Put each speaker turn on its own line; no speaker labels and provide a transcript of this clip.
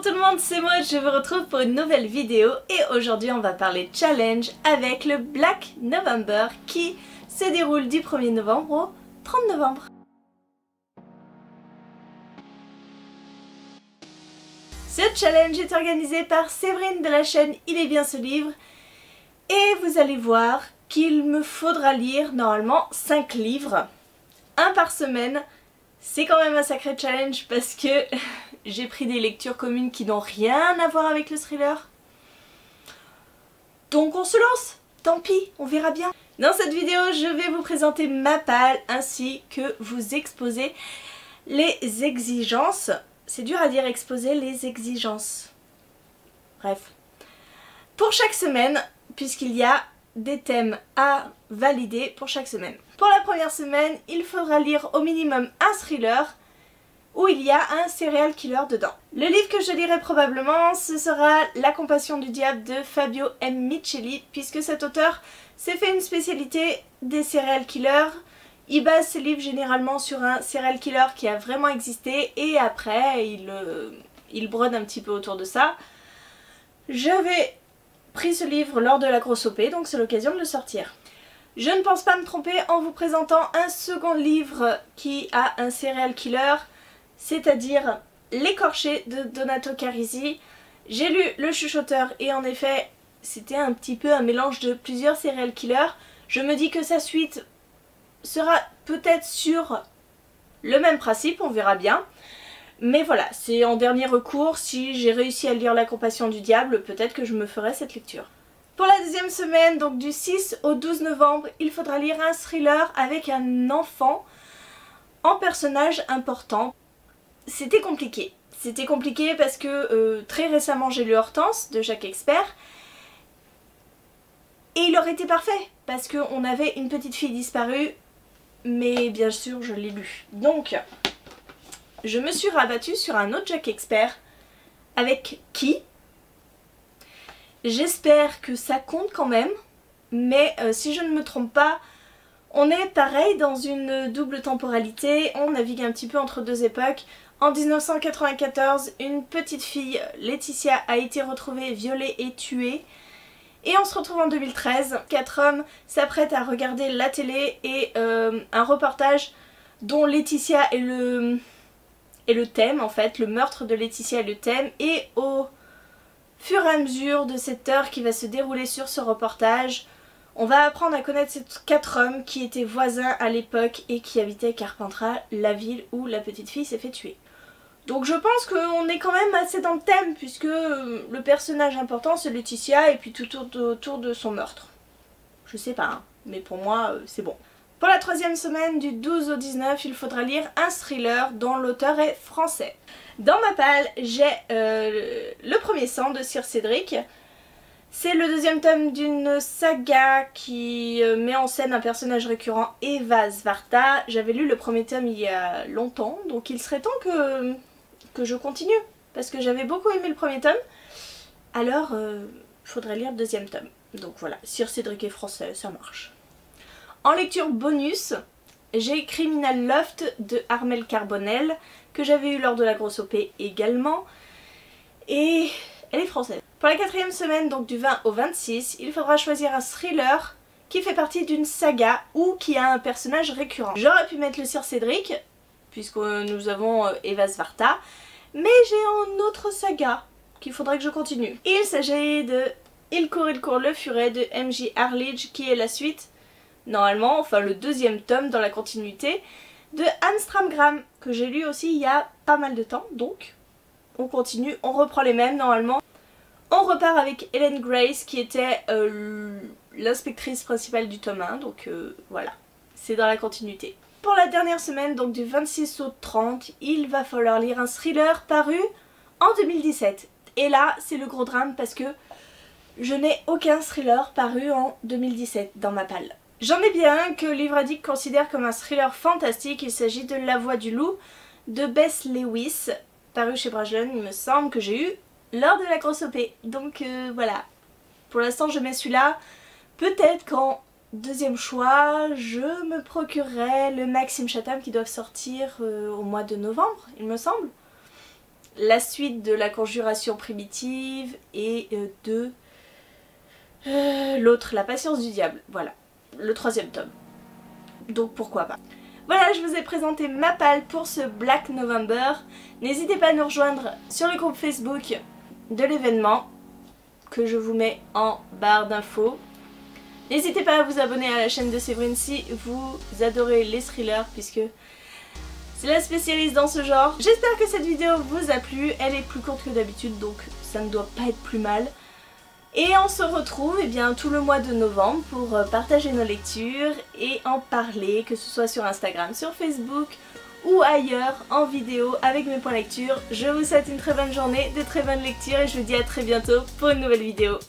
tout le monde, c'est moi, je vous retrouve pour une nouvelle vidéo et aujourd'hui on va parler challenge avec le Black November qui se déroule du 1er novembre au 30 novembre. Ce challenge est organisé par Séverine de la chaîne Il est bien ce livre et vous allez voir qu'il me faudra lire normalement 5 livres, un par semaine. C'est quand même un sacré challenge parce que j'ai pris des lectures communes qui n'ont rien à voir avec le thriller. Donc on se lance, tant pis, on verra bien. Dans cette vidéo, je vais vous présenter ma palle ainsi que vous exposer les exigences. C'est dur à dire exposer les exigences. Bref. Pour chaque semaine, puisqu'il y a des thèmes à valider pour chaque semaine. Pour la première semaine, il faudra lire au minimum un thriller où il y a un serial killer dedans. Le livre que je lirai probablement, ce sera La compassion du diable de Fabio M. Micheli, puisque cet auteur s'est fait une spécialité des serial killers. Il base ses livres généralement sur un serial killer qui a vraiment existé et après il brode un petit peu autour de ça. J'avais pris ce livre lors de la grosse OP, donc c'est l'occasion de le sortir. Je ne pense pas me tromper en vous présentant un second livre qui a un serial killer, c'est-à-dire L'écorché de Donato Carisi. J'ai lu Le chuchoteur et en effet c'était un petit peu un mélange de plusieurs serial killers. Je me dis que sa suite sera peut-être sur le même principe, on verra bien. Mais voilà, c'est en dernier recours, si j'ai réussi à lire La compassion du diable, peut-être que je me ferai cette lecture. Pour la deuxième semaine, donc du 6 au 12 novembre, il faudra lire un thriller avec un enfant en personnage important. C'était compliqué. C'était compliqué parce que très récemment j'ai lu Hortense de Jacques Expert. Et il aurait été parfait parce qu'on avait une petite fille disparue, mais bien sûr je l'ai lu. Donc je me suis rabattue sur un autre Jacques Expert avec Qui. J'espère que ça compte quand même, mais si je ne me trompe pas, on est pareil dans une double temporalité, on navigue un petit peu entre deux époques. En 1994, une petite fille, Laetitia, a été retrouvée violée et tuée. Et on se retrouve en 2013, 4 hommes s'apprêtent à regarder la télé et un reportage dont Laetitia est le thème en fait, le meurtre de Laetitia est le thème, et au fur et à mesure de cette heure qui va se dérouler sur ce reportage, on va apprendre à connaître ces 4 hommes qui étaient voisins à l'époque et qui habitaient Carpentras, la ville où la petite fille s'est fait tuer. Donc je pense qu'on est quand même assez dans le thème puisque le personnage important c'est Laetitia et puis tout autour de son meurtre. Je sais pas, hein, mais pour moi c'est bon. Pour la troisième semaine du 12 au 19, il faudra lire un thriller dont l'auteur est français. Dans ma palle, j'ai Le premier sang de Sir Cédric. C'est le deuxième tome d'une saga qui met en scène un personnage récurrent, Eva Svarta. J'avais lu le premier tome il y a longtemps, donc il serait temps que je continue. Parce que j'avais beaucoup aimé le premier tome. Alors, il faudrait lire le deuxième tome. Donc voilà, Sir Cédric est français, ça marche. En lecture bonus, j'ai Criminal Loft de Armel Carbonell, que j'avais eu lors de la grosse OP également. Et elle est française. Pour la quatrième semaine, donc du 20 au 26, il faudra choisir un thriller qui fait partie d'une saga ou qui a un personnage récurrent. J'aurais pu mettre le Sir Cédric, puisque nous avons Eva Svarta, mais j'ai une autre saga qu'il faudrait que je continue. Il s'agit de Il court le furet de M.J. Arledge, qui est la suite, normalement, enfin le deuxième tome dans la continuité, de Anne Stramgram, que j'ai lu aussi il y a pas mal de temps, donc on continue, on reprend les mêmes normalement. On repart avec Helen Grace qui était l'inspectrice principale du tome 1, donc voilà, c'est dans la continuité. Pour la dernière semaine, donc du 26 au 30, il va falloir lire un thriller paru en 2017. Et là, c'est le gros drame parce que je n'ai aucun thriller paru en 2017 dans ma palle. J'en ai bien un que Livre Addict considère comme un thriller fantastique, il s'agit de La Voix du Loup de Bess Lewis, paru chez Brajlon, il me semble que j'ai eu lors de la grosse OP. Donc voilà, pour l'instant je mets celui-là. Peut-être qu'en deuxième choix, je me procurerai le Maxime Chatham qui doivent sortir au mois de novembre, il me semble. la suite de la Conjuration primitive et de l'autre, La patience du diable, voilà, le 3e tome. Donc pourquoi pas. Voilà, je vous ai présenté ma palle pour ce Black November. N'hésitez pas à nous rejoindre sur le groupe Facebook de l'événement que je vous mets en barre d'infos. N'hésitez pas à vous abonner à la chaîne de Séverine si vous adorez les thrillers puisque c'est la spécialiste dans ce genre. J'espère que cette vidéo vous a plu, elle est plus courte que d'habitude donc ça ne doit pas être plus mal. Et on se retrouve tout le mois de novembre pour partager nos lectures et en parler, que ce soit sur Instagram, sur Facebook ou ailleurs en vidéo avec mes points lecture. Je vous souhaite une très bonne journée, de très bonnes lectures et je vous dis à très bientôt pour une nouvelle vidéo.